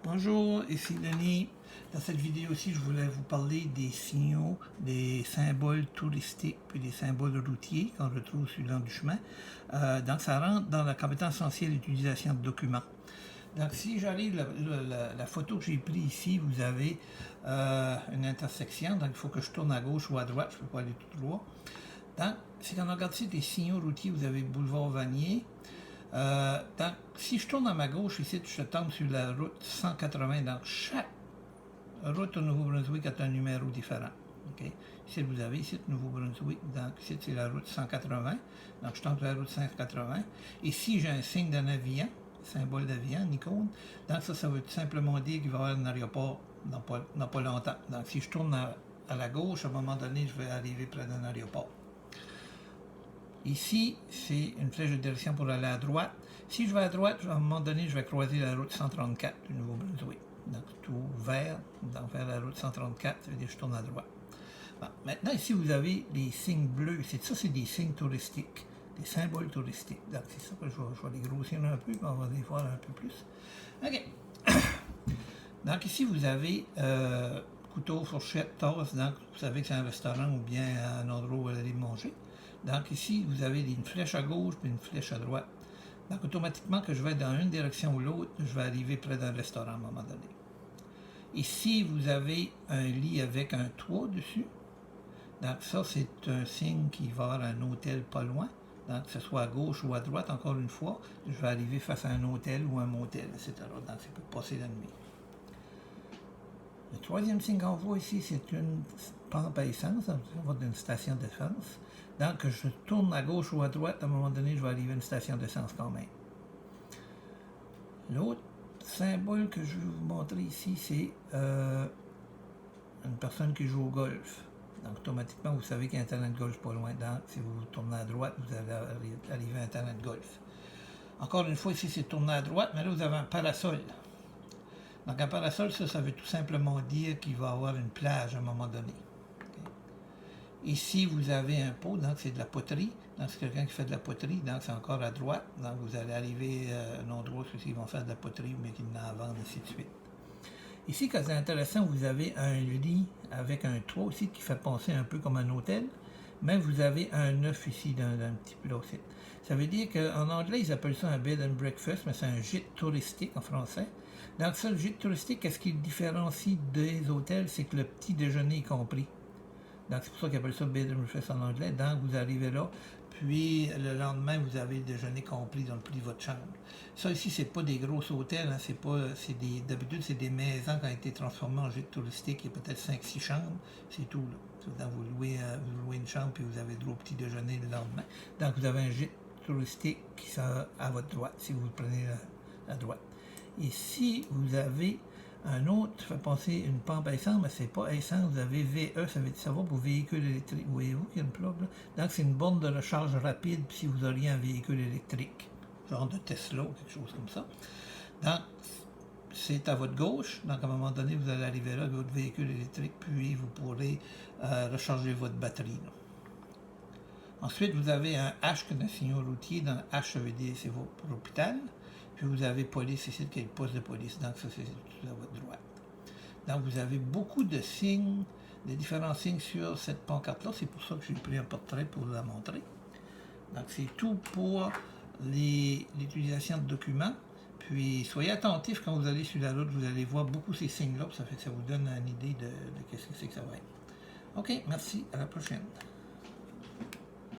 Bonjour, ici Denis. Dans cette vidéo-ci, je voulais vous parler des signaux, des symboles touristiques puis des symboles routiers qu'on retrouve sur le long du chemin. Donc, ça rentre dans la compétence essentielle d'utilisation de documents. Donc, si j'arrive, la photo que j'ai prise ici, vous avez une intersection. Donc, il faut que je tourne à gauche ou à droite. Je ne peux pas aller tout droit. Donc, si on regarde ici des signaux routiers, vous avez boulevard Vanier. Donc, si je tourne à ma gauche ici, je tombe sur la route 180. Donc, chaque route au Nouveau-Brunswick a un numéro différent. Okay? Ici, vous avez ici le Nouveau-Brunswick. Donc, ici, c'est la route 180. Donc, je tombe sur la route 180. Ici, j'ai un signe d'un avion, symbole d'avion, une icône. Donc, ça veut tout simplement dire qu'il va y avoir un aéroport dans pas longtemps. Donc, si je tourne à la gauche, à un moment donné, je vais arriver près d'un aéroport. Ici, c'est une flèche de direction pour aller à droite. Si je vais à droite, à un moment donné, je vais croiser la route 134 du Nouveau-Brunswick. Donc, tout vert, vers la route 134, ça veut dire que je tourne à droite. Bon, maintenant, ici, vous avez les signes bleus. Ça, c'est des signes touristiques, des symboles touristiques. Donc, c'est ça que je vais les grossir un peu, on va les voir un peu plus. OK. Donc, ici, vous avez couteau, fourchette, tasse. Donc, vous savez que c'est un restaurant ou bien un endroit où aller manger. Donc ici, vous avez une flèche à gauche et une flèche à droite. Donc automatiquement que je vais dans une direction ou l'autre, je vais arriver près d'un restaurant à un moment donné. Ici, vous avez un lit avec un toit dessus. Donc ça, c'est un signe qu'il va y avoir un hôtel pas loin. Donc que ce soit à gauche ou à droite, encore une fois, je vais arriver face à un hôtel ou un motel, etc. Donc c'est pour passer la nuit. Le troisième signe qu'on voit ici, c'est une pompe à essence, ça va d'une station d'essence. Donc, je tourne à gauche ou à droite, à un moment donné, je vais arriver à une station d'essence quand même. L'autre symbole que je vais vous montrer ici, c'est une personne qui joue au golf. Donc, automatiquement, vous savez qu'il y a un terrain de golf pas loin. Donc, si vous tournez à droite, vous allez arriver à un terrain de golf. Encore une fois, ici, c'est tourner à droite, mais là, vous avez un parasol. Donc, un parasol, ça veut tout simplement dire qu'il va y avoir une plage à un moment donné. Ici, vous avez un pot, donc c'est de la poterie. Donc, c'est quelqu'un qui fait de la poterie, donc c'est encore à droite. Donc, vous allez arriver à un endroit où ils vont faire de la poterie, mais qu'ils n'en vendent, ainsi de suite. Ici, quand c'est intéressant, vous avez un lit avec un toit aussi qui fait penser un peu comme un hôtel, mais vous avez un œuf ici d'un petit plat aussi. Ça veut dire qu'en anglais, ils appellent ça un bed and breakfast, mais c'est un gîte touristique en français. Donc, ça, le gîte touristique, qu'est-ce qui le différencie des hôtels? C'est que le petit déjeuner est compris. Donc, c'est pour ça qu'ils appellent ça bed and breakfast en anglais. Donc, vous arrivez là, puis le lendemain, vous avez le déjeuner compris dans le prix de votre chambre. Ça ici, c'est pas des gros hôtels, hein, d'habitude, c'est des maisons qui ont été transformées en gîte touristique. Il y a peut-être 5-6 chambres, c'est tout. Là. Donc, vous louez une chambre, puis vous avez droit au petit déjeuner le lendemain. Donc, vous avez un gîte touristique qui sera à votre droite, si vous le prenez à droite. Ici, vous avez un autre, fait penser une pompe à essence, mais c'est pas essence, vous avez VE, ça va pour véhicule électrique. Voyez-vous qu'il y a une plug là? Donc c'est une borne de recharge rapide si vous auriez un véhicule électrique, genre de Tesla ou quelque chose comme ça. Donc c'est à votre gauche, donc à un moment donné vous allez arriver là avec votre véhicule électrique, puis vous pourrez recharger votre batterie. Là. Ensuite vous avez un H qui est un signal routier, dans H ça veut dire c'est votre hôpital. Puis vous avez police ici, qui est le poste de police. Donc ça, c'est tout à votre droite. Donc vous avez beaucoup de signes, de différents signes sur cette pancarte-là. C'est pour ça que j'ai pris un portrait pour vous la montrer. Donc c'est tout pour l'utilisation de documents. Puis soyez attentifs quand vous allez sur la route, vous allez voir beaucoup ces signes-là. Ça fait que ça vous donne une idée de qu'est-ce que c'est que ça va être. OK, merci, à la prochaine.